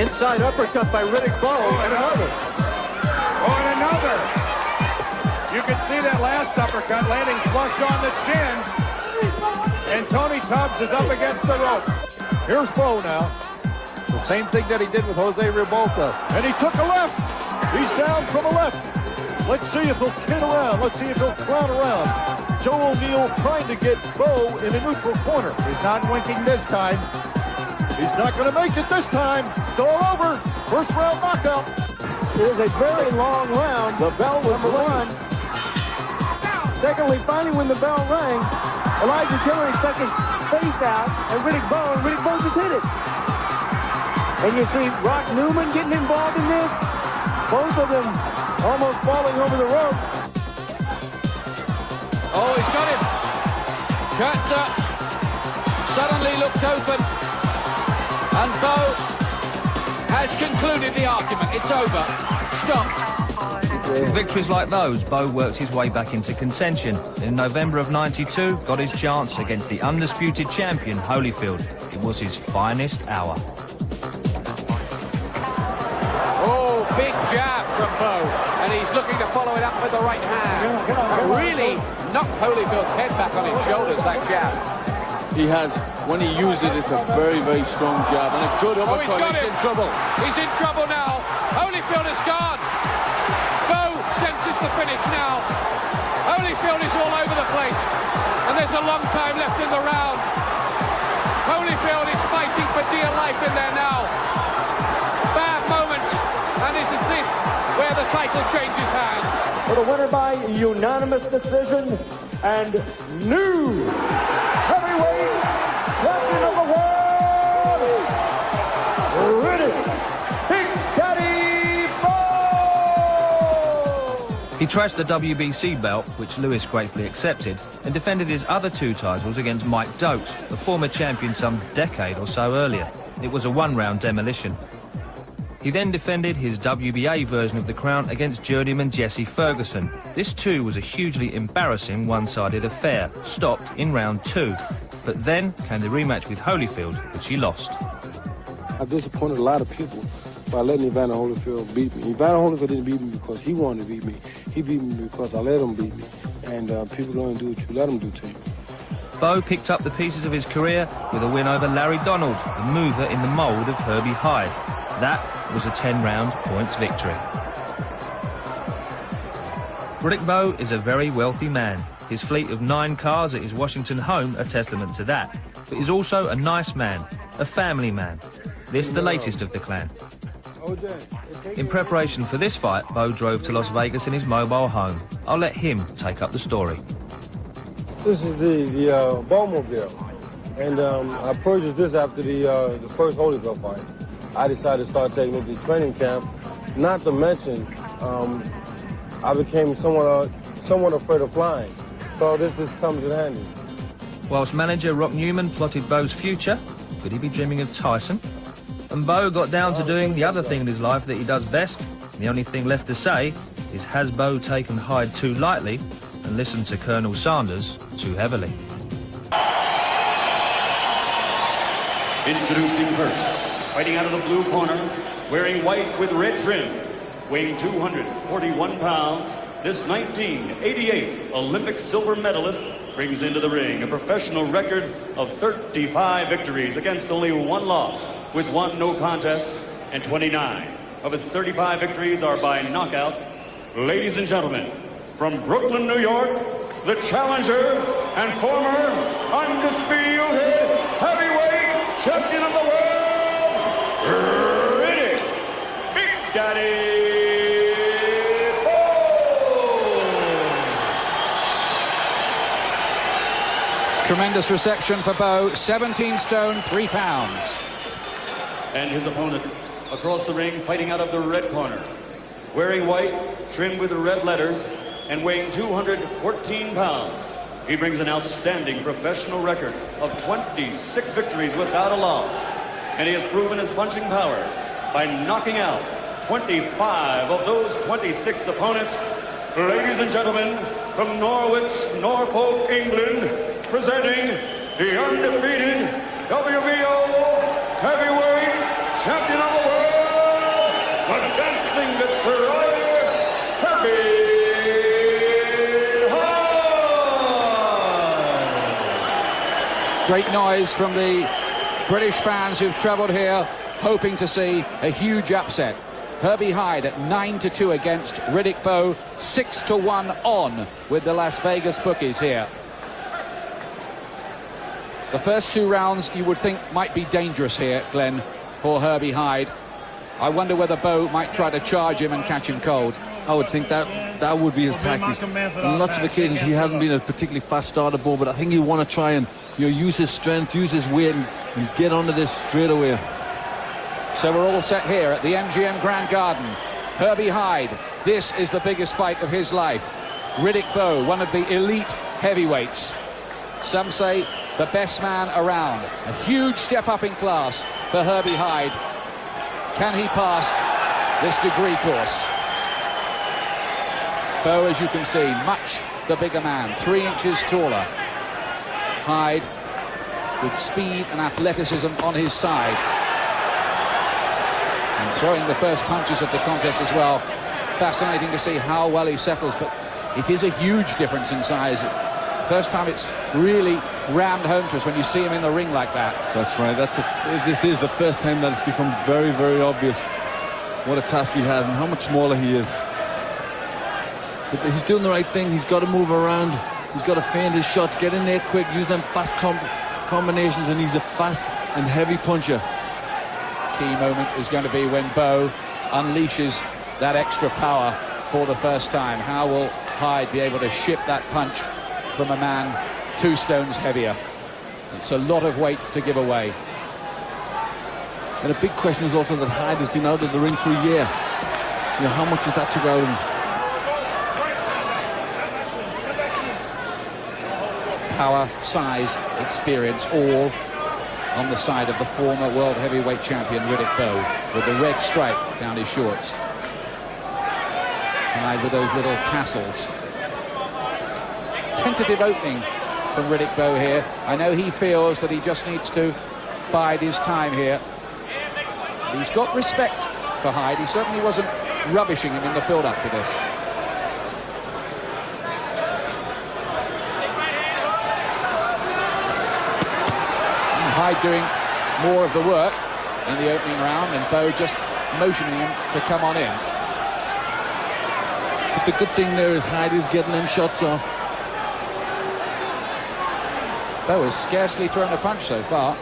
Inside uppercut by Riddick Bowe, and another. Oh, and another. You can see that last uppercut landing flush on the chin. And Tony Tubbs is up against the rope. Here's Bowe now. The same thing that he did with Jose Revolta. And he took a left. He's down from a left. Let's see if he'll kid around. Let's see if he'll clown around. Joe O'Neill trying to get Bowe in a neutral corner. He's not winking this time. He's not going to make it this time. It's all over. First round knockout. It is a very long round. The bell was one. Secondly, finally when the bell rang, Elijah Tillery stuck his face out, and Riddick Bowe just hit it. And you see Rock Newman getting involved in this. Both of them almost falling over the rope. Oh, he's got him. Kurtzer suddenly looked open. And Bowe has concluded the argument. It's over. Stopped. With victories like those, Bowe worked his way back into contention. In November of '92, got his chance against the undisputed champion, Holyfield. It was his finest hour. Oh, big jab from Bowe. And he's looking to follow it up with the right hand. Really knocked Holyfield's head back on his shoulders, that jab. He has, when he uses it, it's a very, very strong jab. And a good uppercut. Oh, he's got him. In trouble. He's in trouble now. Holyfield is gone. Bowe senses the finish now. Holyfield is all over the place. And there's a long time left in the round. Holyfield is fighting for dear life in there now. Bad moment. And is this where the title changes hands? For the winner by unanimous decision and new heavyweight champion of the world, Riddick Big Daddy Bowe! He trashed the WBC belt, which Lewis gratefully accepted, and defended his other two titles against Mike Dote, the former champion some decade or so earlier. It was a one-round demolition. He then defended his WBA version of the crown against journeyman Jesse Ferguson. This too was a hugely embarrassing one-sided affair, stopped in round 2. But then came the rematch with Holyfield, which he lost. I've disappointed a lot of people by letting Evander Holyfield beat me. Evander Holyfield didn't beat me because he wanted to beat me. He beat me because I let him beat me. And people don't do what you let them do to you. Bowe picked up the pieces of his career with a win over Larry Donald, a mover in the mould of Herbie Hyde. That was a 10-round points victory. Riddick Bowe is a very wealthy man. His fleet of 9 cars at his Washington home are testament to that. But he's also a nice man, a family man. This the latest of the clan. In preparation for this fight, Bowe drove to Las Vegas in his mobile home. I'll let him take up the story. This is the Bowmobile. And I purchased this after the first Holyfield fight. I decided to start taking it to training camp. Not to mention, I became somewhat afraid of flying. So this comes in handy. Whilst manager Rock Newman plotted Bowe's future, could he be dreaming of Tyson? And Bowe got down to doing the other thing in his life that he does best. The only thing left to say is, has Bowe taken Hyde too lightly and listened to Colonel Sanders too heavily? Introducing first, fighting out of the blue corner, wearing white with red trim, weighing 241 pounds, this 1988 Olympic silver medalist brings into the ring a professional record of 35 victories against only 1 loss, with 1 no contest, and 29 of his 35 victories are by knockout. Ladies and gentlemen, from Brooklyn, New York, the challenger and former undisputed heavyweight champion of the world, Riddick Big Daddy Bowe. Tremendous reception for Bowe, 17 stone, 3 pounds. And his opponent across the ring, fighting out of the red corner, wearing white, trimmed with red letters, and weighing 214 pounds. He brings an outstanding professional record of 26 victories without a loss. And he has proven his punching power by knocking out 25 of those 26 opponents. Ladies and gentlemen, from Norwich, Norfolk, England, presenting the undefeated WBO heavyweight champion of the world, Great noise from the British fans who've travelled here hoping to see a huge upset. Herbie Hyde at 9-2 against Riddick Bowe, 6-1 on with the Las Vegas bookies here. The first 2 rounds you would think might be dangerous here, Glenn, for Herbie Hyde. I wonder whether Bowe might try to charge him and catch him cold. I would think that would be his tactics. On lots of occasions he hasn't been a particularly fast starter, Bowe, but I think he'll want to try and use his strength, use his weight, and get onto this straight away. So we're all set here at the MGM Grand Garden. Herbie Hyde, this is the biggest fight of his life. Riddick Bowe, one of the elite heavyweights. Some say the best man around. A huge step up in class for Herbie Hyde. Can he pass this degree course? Bowe, as you can see, much the bigger man, 3 inches taller. Hyde with speed and athleticism on his side. And throwing the first punches of the contest as well. Fascinating to see how well he settles, but it is a huge difference in size. First time it's really rammed home to us when you see him in the ring like that. That's right. This is the first time that it's become very, very obvious what a task he has and how much smaller he is. But he's doing the right thing. He's got to move around. He's got to feint his shots, get in there quick, use them fast combinations, and he's a fast and heavy puncher. Key moment is going to be when Bowe unleashes that extra power for the first time. How will Hyde be able to ship that punch from a man 2 stones heavier? It's a lot of weight to give away. And a big question is also that Hyde has been out of the ring for a year. How much is that took out of him? Power, size, experience, all on the side of the former world heavyweight champion Riddick Bowe, with the red stripe down his shorts. Hyde with those little tassels. Tentative opening from Riddick Bowe here. I know he feels that he just needs to bide his time here. He's got respect for Hyde. He certainly wasn't rubbishing him in the build-up to this. Hyde doing more of the work in the opening round, and Bowe just motioning him to come on in. But the good thing there is Hyde is getting them shots off. Bowe has scarcely thrown a punch so far.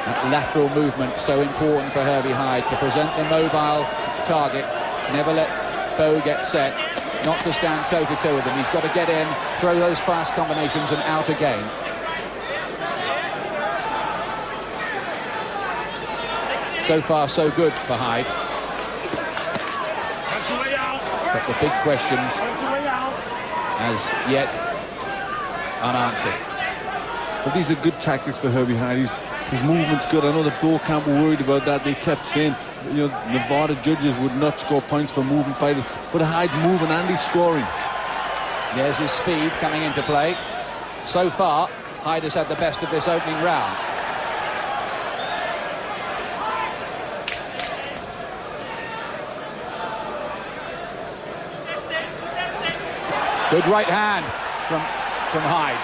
That lateral movement so important for Herbie Hyde, to present the mobile target, never let Bowe get set, not to stand toe-to-toe with him. He's got to get in, throw those fast combinations and out again. So far, so good for Hyde. But the big questions, as yet, unanswered. But these are good tactics for Herbie Hyde. His movement's good. I know the Bowe camp were worried about that. They kept saying, Nevada judges would not score points for moving fighters. But Hyde's moving and he's scoring. There's his speed coming into play. So far, Hyde has had the best of this opening round. Good right hand from Hyde.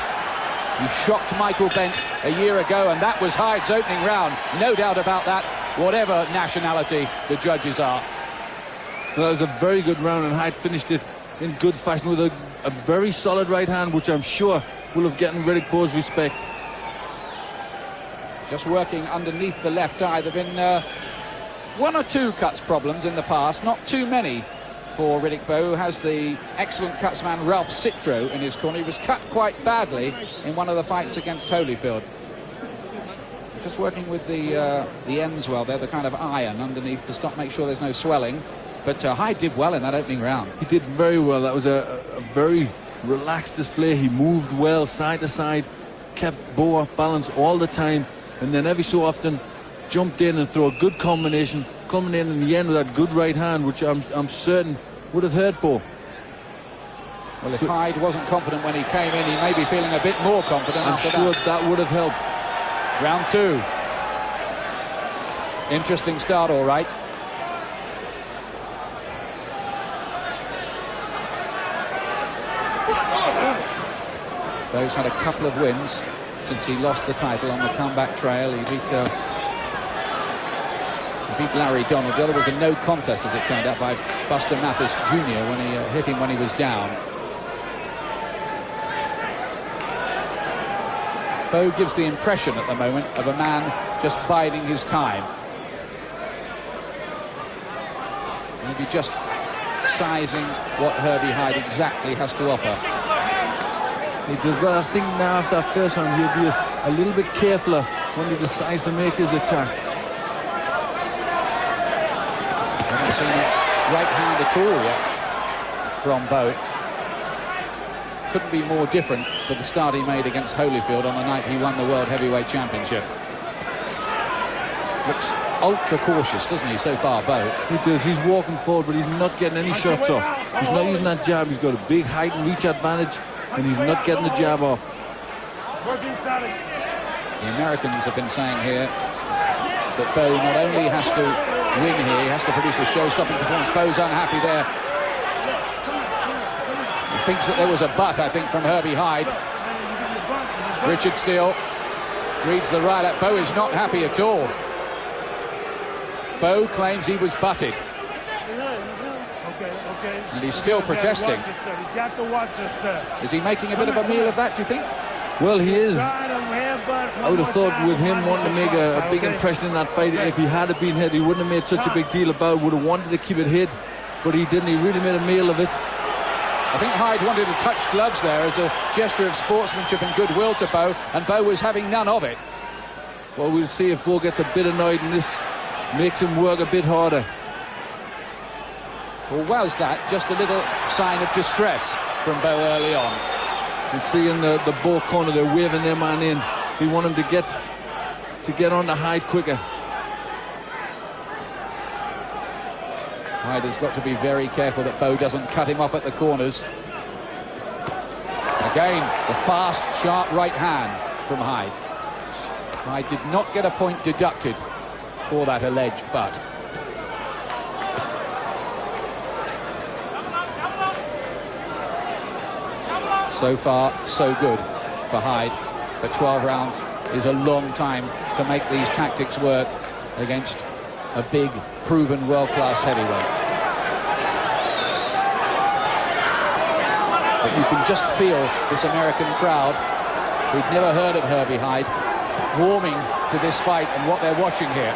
He shocked Michael Bent a year ago, and that was Hyde's opening round. No doubt about that, whatever nationality the judges are. Well, that was a very good round, and Hyde finished it in good fashion with a very solid right hand, which I'm sure will have gotten Riddick Bowe's respect. Just working underneath the left eye. There have been 1 or 2 cuts problems in the past, not too many for Riddick Bowe, who has the excellent cutsman Ralph Citro in his corner. He was cut quite badly in one of the fights against Holyfield. Just working with the ends well there, the kind of iron underneath to make sure there's no swelling. But Hyde did well in that opening round. He did very well. That was a very relaxed display. He moved well side to side, kept Bowe off balance all the time, and then every so often jumped in and threw a good combination, coming in the end with that good right hand, which I'm certain would have hurt Bowe. Well, if Hyde wasn't confident when he came in, he may be feeling a bit more confident after that. I'm sure that would have helped. Round 2. Interesting start, all right. Bowe's had a couple of wins since he lost the title on the comeback trail. He beat Larry Donald. The other was a no contest, as it turned out, by Buster Mathis Jr. when he hit him when he was down. Bowe gives the impression at the moment of a man just biding his time. Maybe just sizing what Herbie Hyde exactly has to offer. He does, but I think now after that first round he'll be a little bit careful when he decides to make his attack. Haven't seen a right hand at all yet from Bowe. Couldn't be more different for the start he made against Holyfield on the night he won the World Heavyweight Championship. Looks ultra cautious, doesn't he, so far, Bowe? He does. He's walking forward, but he's not getting any shots off. He's not using that jab. He's got a big height and reach advantage, and he's not getting the jab off. The Americans have been saying here that Bowe not only has to win here, he has to produce a show-stopping performance. Bowe's unhappy there. He thinks that there was a butt, I think, from Herbie Hyde. Richard Steele reads the riot. Bowe is not happy at all. Bowe claims he was butted. And he's still protesting. Is he making a bit of a meal of that, do you think? Well, he is. I would have thought with him wanting to make a big impression in that fight, if he had been hit, he wouldn't have made such a big deal about it, would have wanted to keep it hid, but he didn't. He really made a meal of it. I think Hyde wanted to touch gloves there as a gesture of sportsmanship and goodwill to Bowe, and Bowe was having none of it. Well, we'll see if Bowe gets a bit annoyed and this makes him work a bit harder. Or was that just a little sign of distress from Bowe early on? You can see in the Bowe corner, they're waving their man in. They want him to get on the Hyde quicker. Hyde has got to be very careful that Bowe doesn't cut him off at the corners. Again, the fast, sharp right hand from Hyde. Hyde did not get a point deducted for that alleged butt. So far, so good for Hyde, but 12 rounds is a long time to make these tactics work against a big, proven, world-class heavyweight. But you can just feel this American crowd, who'd never heard of Herbie Hyde, warming to this fight and what they're watching here.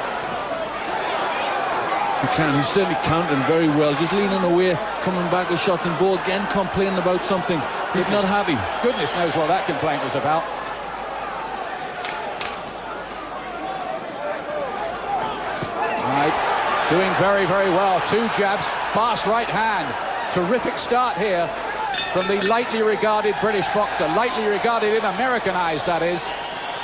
He can. He's certainly counting very well. Just leaning away, coming back with shots, and Bowe again complaining about something. He's not happy. Goodness knows what that complaint was about. Right, doing very, very well. Two jabs, fast right hand. Terrific start here from the lightly regarded British boxer. Lightly regarded in American eyes, that is.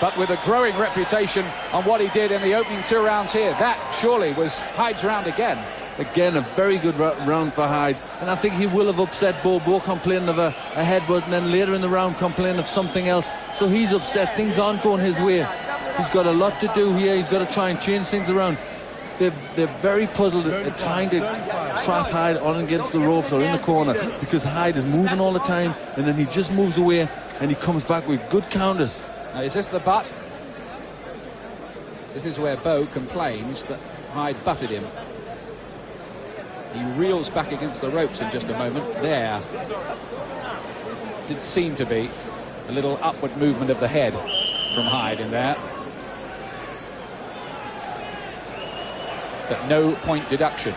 But with a growing reputation on what he did in the opening 2 rounds here. That surely was Hyde's round again. Again, a very good round for Hyde. And I think he will have upset Bowe. Bowe complaining of a headbutt, and then later in the round complaining of something else. So he's upset. Things aren't going his way. He's got a lot to do here. He's got to try and change things around. They're very puzzled at trying to trap Hyde on against the ropes or in the corner, because Hyde is moving all the time, and then he just moves away and he comes back with good counters. Now, is this the butt? This is where Bowe complains that Hyde butted him. He reels back against the ropes in just a moment. There did seem to be a little upward movement of the head from Hyde in there. But no point deduction.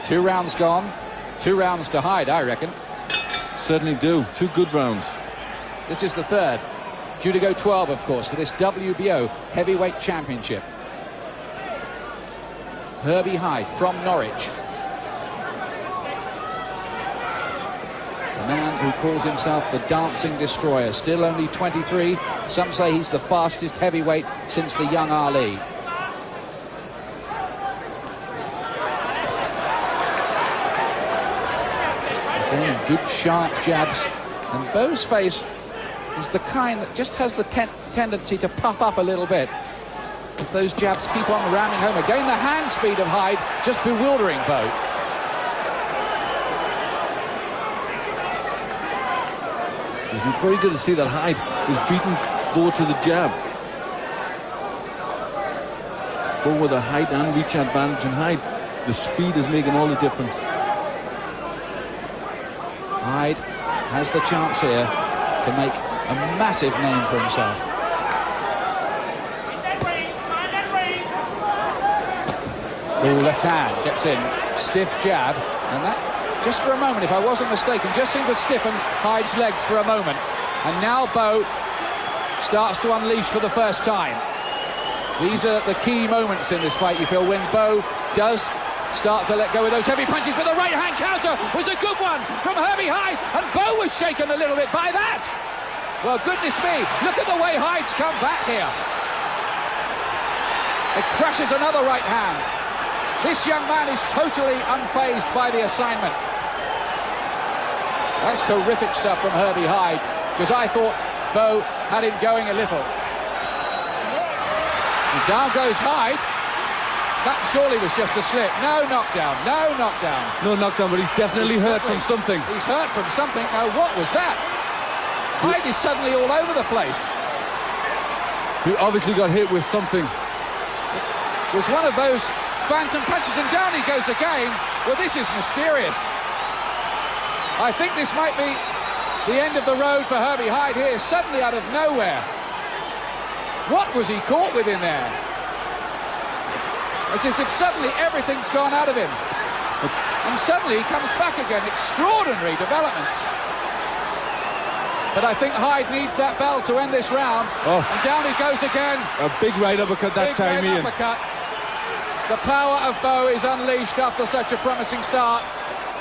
2 rounds gone. 2 rounds to Hyde, I reckon. Certainly do. 2 good rounds. This is the 3rd. Due to go 12, of course, for this WBO Heavyweight Championship. Herbie Hyde from Norwich. A man who calls himself the Dancing Destroyer. Still only 23. Some say he's the fastest heavyweight since the young Ali. Again, good sharp jabs. And Bowe's face is the kind that just has the tendency to puff up a little bit if those jabs keep on ramming home. Again, the hand speed of Hyde just bewildering Bowe. It's very good to see that Hyde is beating Bowe to the jab. Bowe with a height and reach advantage, and Hyde, the speed is making all the difference. Hyde has the chance here to make a massive name for himself. Oh, left hand gets in, stiff jab, and that, just for a moment, if I wasn't mistaken, just seemed to stiffen Hyde's legs for a moment. And now Bowe starts to unleash for the first time. These are the key moments in this fight, you feel, when Bowe does start to let go of those heavy punches. But the right-hand counter was a good one from Herbie Hyde, and Bowe was shaken a little bit by that. Well, goodness me, look at the way Hyde's come back here. It crushes another right hand. This young man is totally unfazed by the assignment. That's terrific stuff from Herbie Hyde, because I thought Bowe had him going a little. And down goes Hyde. That surely was just a slip. No knockdown, no knockdown. No knockdown, but he's definitely hurt from something. He's hurt from something. Now, what was that? Hyde is suddenly all over the place. He obviously got hit with something. It was one of those phantom punches, and down he goes again. Well, this is mysterious. I think this might be the end of the road for Herbie Hyde here, suddenly out of nowhere. What was he caught with in there? It's as if suddenly everything's gone out of him. And suddenly he comes back again. Extraordinary developments. But I think Hyde needs that bell to end this round. Oh. And down he goes again. A big right uppercut that time, Ian. Uppercut. The power of Bowe is unleashed after such a promising start.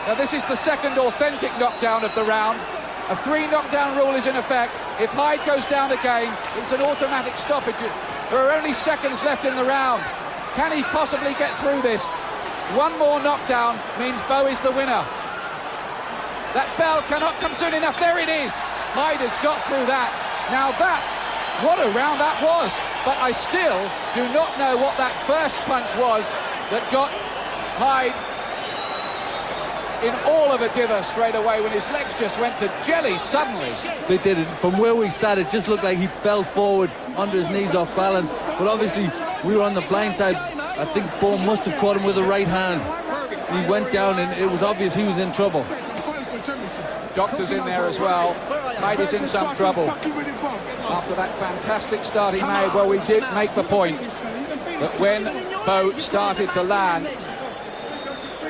Now, this is the second authentic knockdown of the round. A 3 knockdown rule is in effect. If Hyde goes down again, it's an automatic stoppage. There are only seconds left in the round. Can he possibly get through this? One more knockdown means Bowe is the winner. That bell cannot come soon enough. There it is. Hyde has got through that. Now that, what a round that was. But I still do not know what that first punch was that got Hyde in all of a dither straight away, when his legs just went to jelly suddenly. They did it. From where we sat, it just looked like he fell forward under his knees off balance. But obviously, we were on the blind side. I think Bowe must have caught him with a right hand. He went down, and it was obvious he was in trouble. Doctor's in there as well. Hyde is in some trouble. After that fantastic start he made, well, we did make the point that when Bowe started to land,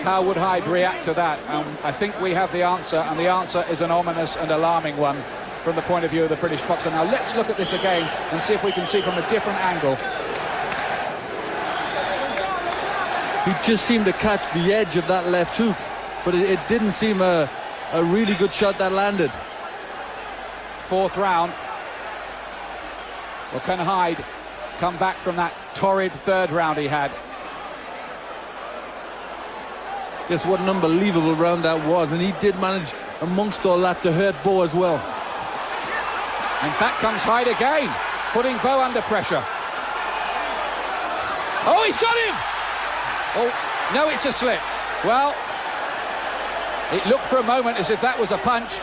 how would Hyde react to that? I think we have the answer, and the answer is an ominous and alarming one from the point of view of the British boxer. Now let's look at this again and see if we can see from a different angle. He just seemed to catch the edge of that left hook, but it didn't seem a really good shot that landed. Fourth round. Well, can Hyde come back from that torrid third round he had? Yes, what an unbelievable round that was, and he did manage, amongst all that, to hurt Bowe as well. And back comes Hyde again, putting Bowe under pressure. Oh, he's got him! Oh, no, it's a slip. Well, it looked for a moment as if that was a punch,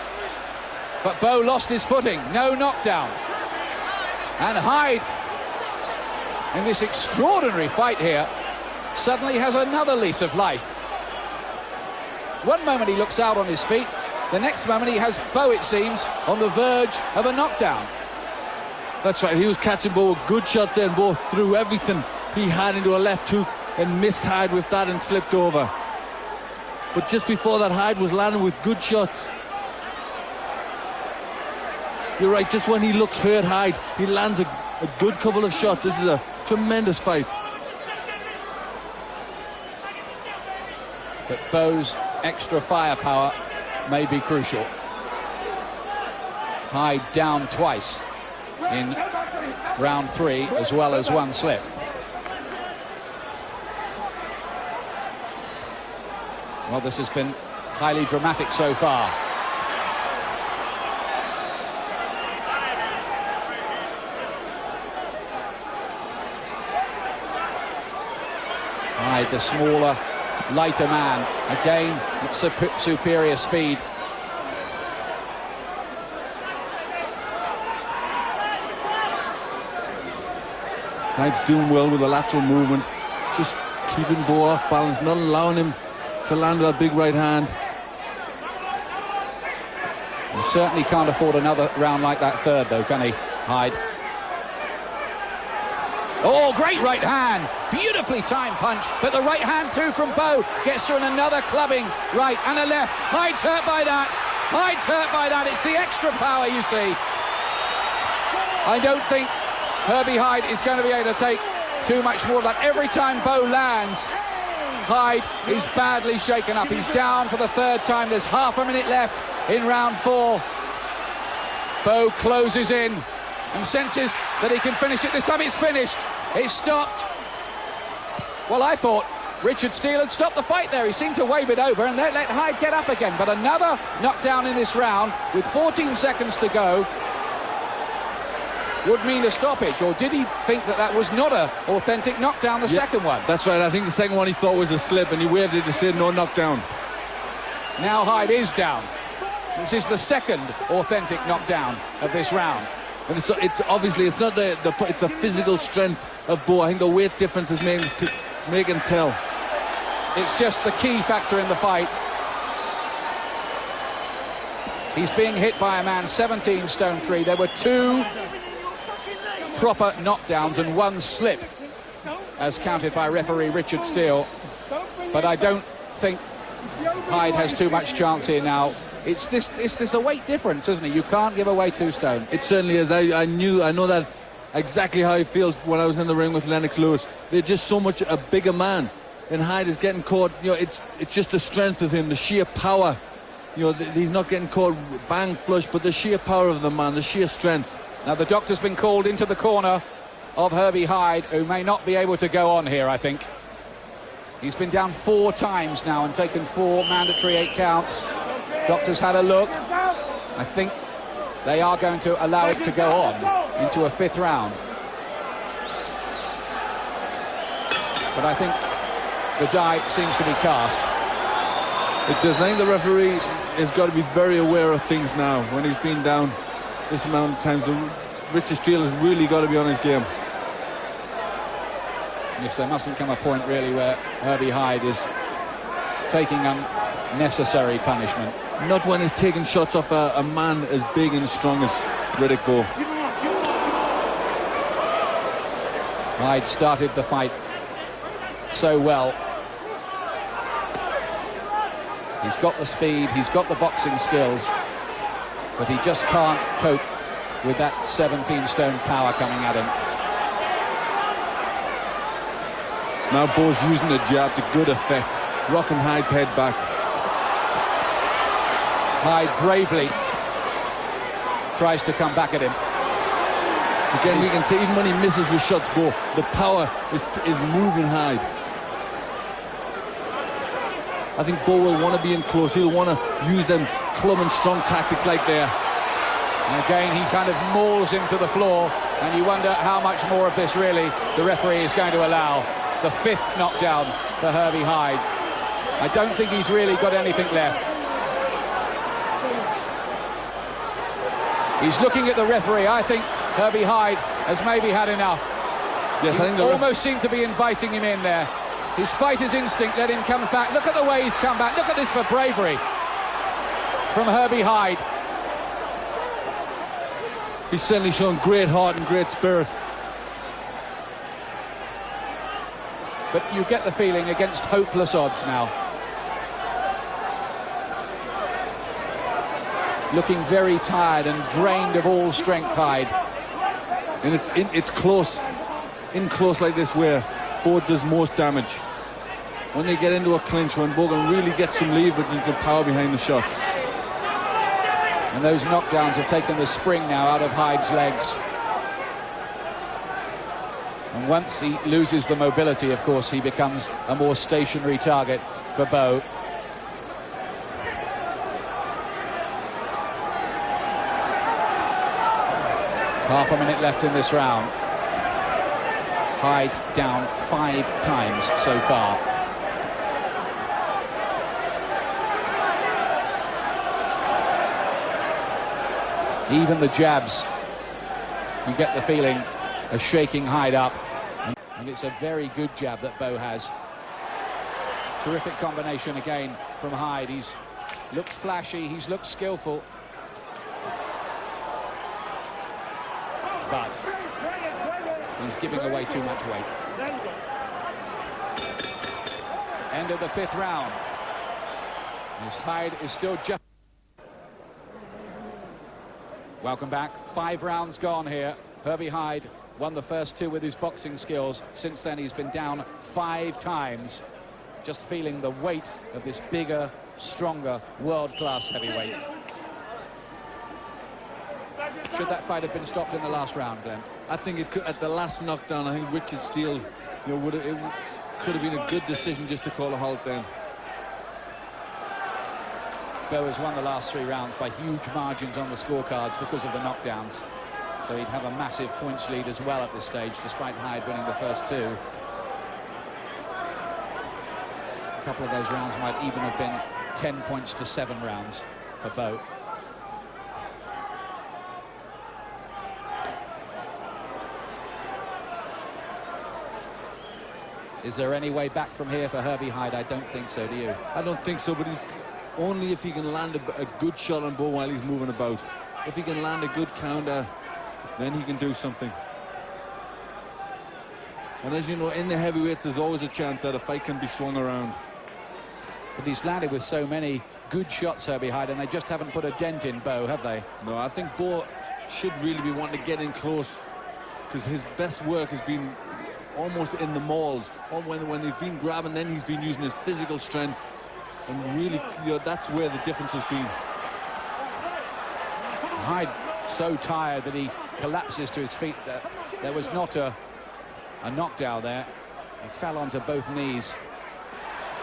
but Bowe lost his footing. No knockdown. And Hyde, in this extraordinary fight here, suddenly has another lease of life. One moment he looks out on his feet, the next moment he has Bowe, it seems, on the verge of a knockdown. That's right, he was catching Bowe with good shots there, and Bowe threw everything he had into a left hook and missed Hyde with that and slipped over. But just before that, Hyde was landing with good shots. You're right, just when he looks hurt, Hyde, he lands a good couple of shots. This is a tremendous fight. But Bowe's extra firepower may be crucial. Hyde down twice in round 3, as well as one slip. Well, this has been highly dramatic so far. Hyde, the smaller, lighter man, again at superior speed. Hyde's doing well with the lateral movement, just keeping Bowe off balance, not allowing him to land that big right hand. He certainly can't afford another round like that third, though, can he, Hyde? Oh, great right hand. Beautifully timed punch, but the right hand through from Bowe gets through, and another clubbing right and a left. Hyde's hurt by that. Hyde's hurt by that. It's the extra power, you see. I don't think Herbie Hyde is going to be able to take too much more of that. Every time Bowe lands, Hyde is badly shaken up. He's down for the third time. There's half a minute left in round 4. Bowe closes in and senses that he can finish it. This time it's finished. It's stopped. Well, I thought Richard Steele had stopped the fight there. He seemed to wave it over and let Hyde get up again. But another knockdown in this round with 14 seconds to go would mean a stoppage. Or did he think that that was not an authentic knockdown, the second one? That's right. I think the second one he thought was a slip, and he waved it to say no knockdown. Now Hyde is down. This is the second authentic knockdown of this round. And it's obviously it's not it's the physical strength of Bowe. I think the weight difference is making tell. It's just the key factor in the fight. He's being hit by a man 17 stone 3. There were 2 proper knockdowns and 1 slip, as counted by referee Richard Steele. But I don't think Hyde has too much chance here now. It's this a weight difference, isn't it? You can't give away 2 stone. It certainly is. I know that exactly how he feels when I was in the ring with Lennox Lewis. They're just so much a bigger man, and Hyde is getting caught. You know, it's just the strength of him, the sheer power. You know, he's not getting caught bang flush, but the sheer power of the man, the sheer strength. Now the doctor's been called into the corner of Herbie Hyde, who may not be able to go on here, I think. He's been down 4 times now and taken 4 mandatory 8 counts. Doctor's had a look. I think they are going to allow it to go on into a 5th round. But I think the die seems to be cast. It does. I think the referee has got to be very aware of things now when he's been down this amount of times. Richard Steele has really got to be on his game. Yes, there mustn't come a point really where Herbie Hyde is taking unnecessary punishment. Not when he's taking shots off a man as big and strong as Riddick Bowe. Hyde started the fight so well. He's got the speed, he's got the boxing skills, but he just can't cope with that 17 stone power coming at him. Now Bowe's using the jab to good effect, rocking Hyde's head back. Hyde bravely tries to come back at him. Again, we can see even when he misses with shots, Bowe, the power is moving Hyde. I think Bowe will want to be in close. He'll want to use them club and strong tactics like there. And again, he kind of mauls him to the floor, and you wonder how much more of this really the referee is going to allow. The 5th knockdown for Herbie Hyde. I don't think he's really got anything left. He's looking at the referee. I think Herbie Hyde has maybe had enough. Yes, I think he almost seemed to be inviting him in there. His fighter's instinct let him come back. Look at the way he's come back. Look at this for bravery from Herbie Hyde. He's certainly shown great heart and great spirit. But you get the feeling against hopeless odds now. Looking very tired and drained of all strength, Hyde. And it's close, in close like this where Bowe does most damage. When they get into a clinch, when Bowe can really get some leverage and some power behind the shots. And those knockdowns have taken the spring now out of Hyde's legs. And once he loses the mobility, of course, he becomes a more stationary target for Bowe. Half a minute left in this round. Hyde down 5 times so far. Even the jabs, you get the feeling, are shaking Hyde up. And it's a very good jab that BOWE has. Terrific combination again from Hyde. He's looked flashy, he's looked skillful. But he's giving away too much weight. End of the 5th round. As Hyde is still just... Welcome back. 5 rounds gone here. Herbie Hyde won the first 2 with his boxing skills. Since then, he's been down 5 times. Just feeling the weight of this bigger, stronger, world-class heavyweight. Should that fight have been stopped in the last round, Glenn? I think it could, at the last knockdown, I think Richard Steele, it could have been a good decision just to call a halt then. BOWE has won the last 3 rounds by huge margins on the scorecards because of the knockdowns. So he'd have a massive points lead as well at this stage, despite Hyde winning the first 2. A couple of those rounds might even have been 10 points to 7 rounds for BOWE. Is there any way back from here for Herbie Hyde? I don't think so, do you? I don't think so, but he's only if he can land a good shot on BOWE while he's moving about. If he can land a good counter, then he can do something. And as you know, in the heavyweights, there's always a chance that a fight can be swung around. But he's landed with so many good shots, Herbie Hyde, and they just haven't put a dent in BOWE, have they? No, I think BOWE should really be wanting to get in close, because his best work has been almost in the mauls. When they've been grabbing, then he's been using his physical strength. And really, that's where the difference has been. Hyde so tired that he collapses to his feet. There was not a knockdown there. He fell onto both knees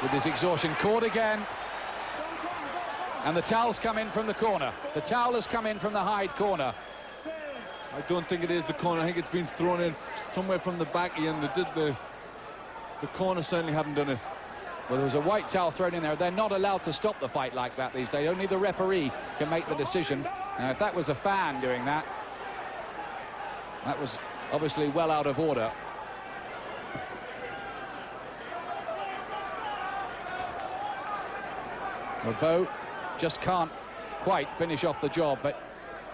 with his exhaustion. Caught again. And the towel's come in from the corner. The towel has come in from the Hyde corner. I don't think it is the corner. I think it's been thrown in somewhere from the back, Ian. The corner certainly haven't done it. Well, there was a white towel thrown in there. They're not allowed to stop the fight like that these days. Only the referee can make the decision. Now, if that was a fan doing that, that was obviously well out of order. Well, BOWE just can't quite finish off the job, but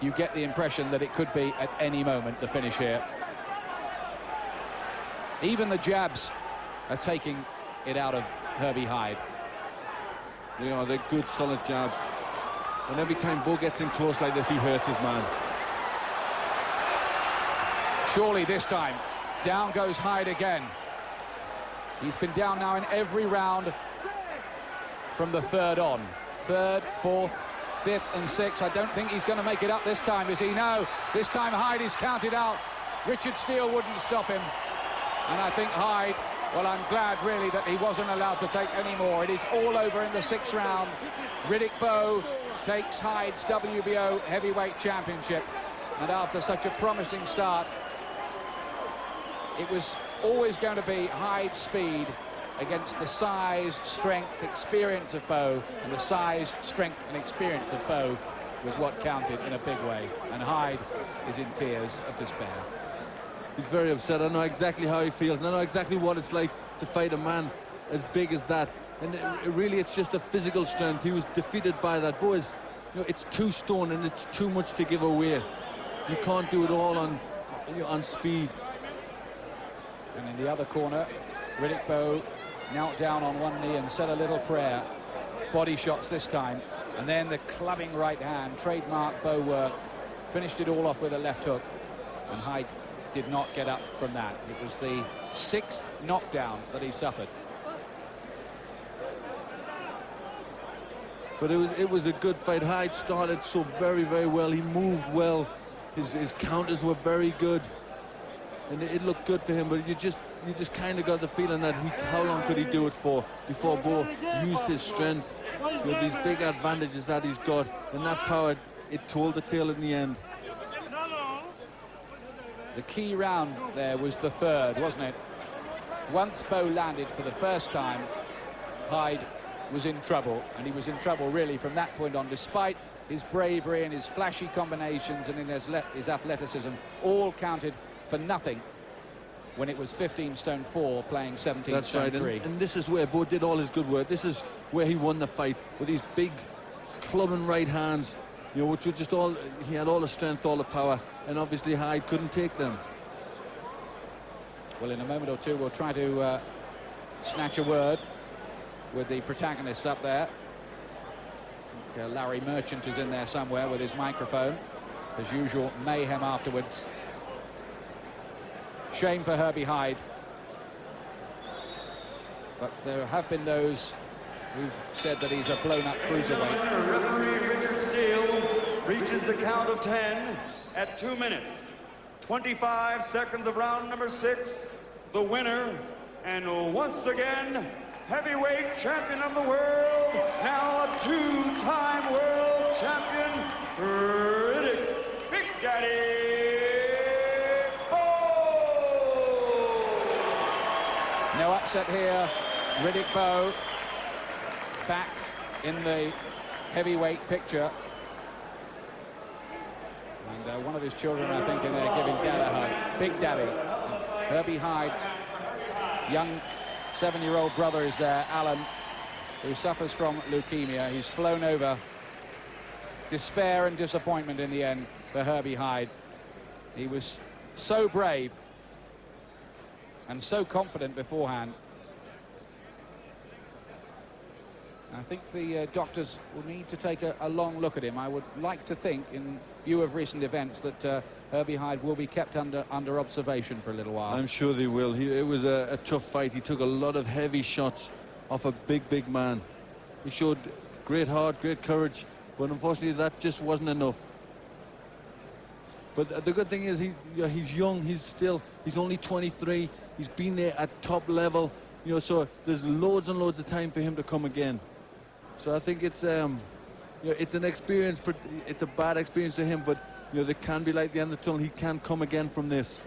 you get the impression that it could be at any moment the finish here. Even the jabs are taking it out of Herbie Hyde. Yeah, they're good, solid jabs. And every time BOWE gets in close like this, he hurts his man. Surely this time, down goes Hyde again. He's been down now in every round from the 3rd on. 3rd, 4th, 5th and 6th. I don't think he's going to make it up this time, is he? No, this time Hyde is counted out. Richard Steele wouldn't stop him. And I think Hyde, well, I'm glad really that he wasn't allowed to take any more. It is all over in the 6th round. Riddick Bowe takes Hyde's WBO heavyweight championship. And after such a promising start, it was always going to be Hyde's speed against the size, strength, experience of BOWE, and the size, strength and experience of BOWE was what counted in a big way. And Hyde is in tears of despair. He's very upset. I know exactly how he feels, and I know exactly what it's like to fight a man as big as that. And really, it's just the physical strength. He was defeated by that. BOWE is, it's 2 stone, and it's too much to give away. You can't do it all on speed. And in the other corner, Riddick Bowe knelt down on one knee and said a little prayer. Body shots this time, and then the clubbing right hand, trademark BOWE work, finished it all off with a left hook, and Hyde did not get up from that. It was the 6th knockdown that he suffered. But it was a good fight. Hyde started so very, very well. He moved well. His counters were very good, and it looked good for him. But you just kind of got the feeling that how long could he do it for before BOWE used his strength, these big advantages that he's got, and that power, it told the tale in the end. The key round there was the 3rd, wasn't it? Once BOWE landed for the first time, Hyde was in trouble, and he was in trouble really from that point on, despite his bravery and his flashy combinations and in his athleticism, all counted for nothing. when it was 15 stone 4 playing 17 That's stone right, 3. and this is where Bowe did all his good work. This is where he won the fight, with these big clubbing right hands, you know, which were just all, he had all the strength, all the power, and obviously Hyde couldn't take them. Well, in a moment or two, we'll try to snatch a word with the protagonists up there. I think, Larry Merchant is in there somewhere with his microphone. As usual, mayhem afterwards. Shame for Herbie Hyde. But there have been those who've said that he's a blown-up cruiserweight. Referee Richard Steele reaches the count of 10 at 2 minutes, 25 seconds of round number 6. The winner, and once again, heavyweight champion of the world, now a 2-time world champion, Riddick Big Daddy Bowe! No upset here. Riddick Bowe back in the heavyweight picture. And one of his children, I think, in there giving Dad a hug. Big Daddy. Herbie Hyde's young 7-year-old brother is there, Alan, who suffers from leukemia. He's flown over. Despair and disappointment in the end for Herbie Hyde. He was so brave and so confident beforehand. I think the doctors will need to take a long look at him. I would like to think, in view of recent events, that Herbie Hyde will be kept under observation for a little while. I'm sure they will. It was a tough fight. He took a lot of heavy shots off a big man. He showed great heart, great courage, but unfortunately that just wasn't enough. But the good thing is he's young. He's only 23. He's been there at top level, you know, so there's loads and loads of time for him to come again. So I think it's you know, it's an experience. It's a bad experience for him, but you know, there can be light at the end of the tunnel. He can come again from this.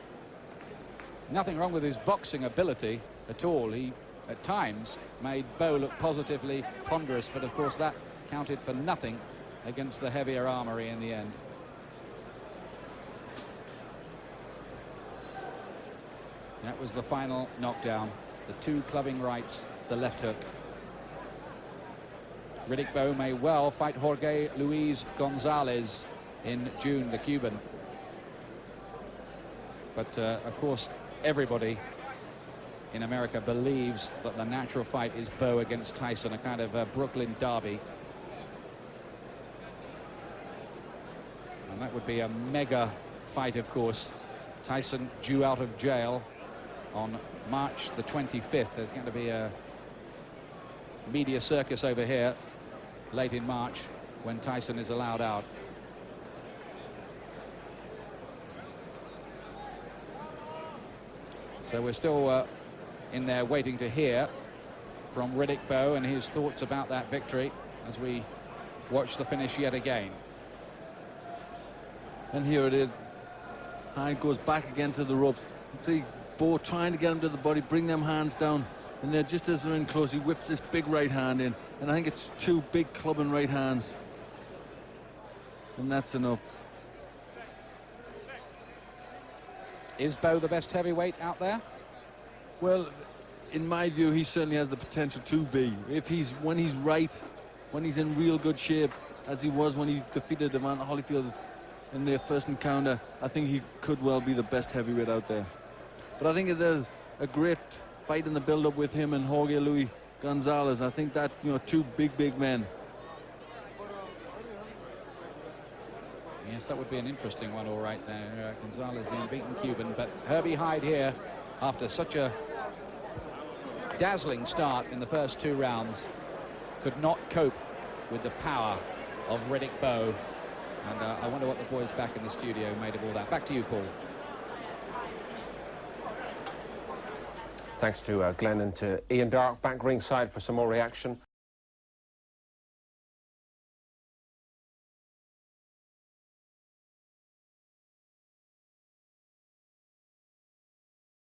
Nothing wrong with his boxing ability at all. He, at times, made Bowe look positively ponderous, but of course that counted for nothing against the heavier armory in the end. That was the final knockdown. The 2 clubbing rights, the left hook. Riddick Bowe may well fight Jorge Luis Gonzalez in June, the Cuban. But of course, everybody in America believes that the natural fight is Bowe against Tyson, a kind of Brooklyn derby. And that would be a mega fight, of course. Tyson due out of jail on March the 25th. There's going to be a media circus over here late in March when Tyson is allowed out. So we're still in there waiting to hear from Riddick Bowe and his thoughts about that victory as we watch the finish yet again. And here it is. Hyde goes back again to the ropes. See Bowe trying to get him to the body, bring them hands down, and then just as they're in close, he whips this big right hand in, and I think it's 2 big clubbing right hands, and that's enough. Is Bowe the best heavyweight out there? Well, in my view, he certainly has the potential to be. If when he's right, when he's in real good shape, as he was when he defeated Evander Holyfield in their first encounter, I think he could well be the best heavyweight out there. But I think there's a great fight in the build-up with him and Jorge Luis Gonzalez. I think that, you know, 2 big men. Yes, that would be an interesting one, all right there. Gonzalez, the unbeaten Cuban, but Herbie Hyde here, after such a dazzling start in the first 2 rounds, could not cope with the power of Riddick Bowe. And I wonder what the boys back in the studio made of all that. Back to you, Paul. Thanks to Glenn and to Ian Darke back ringside for some more reaction.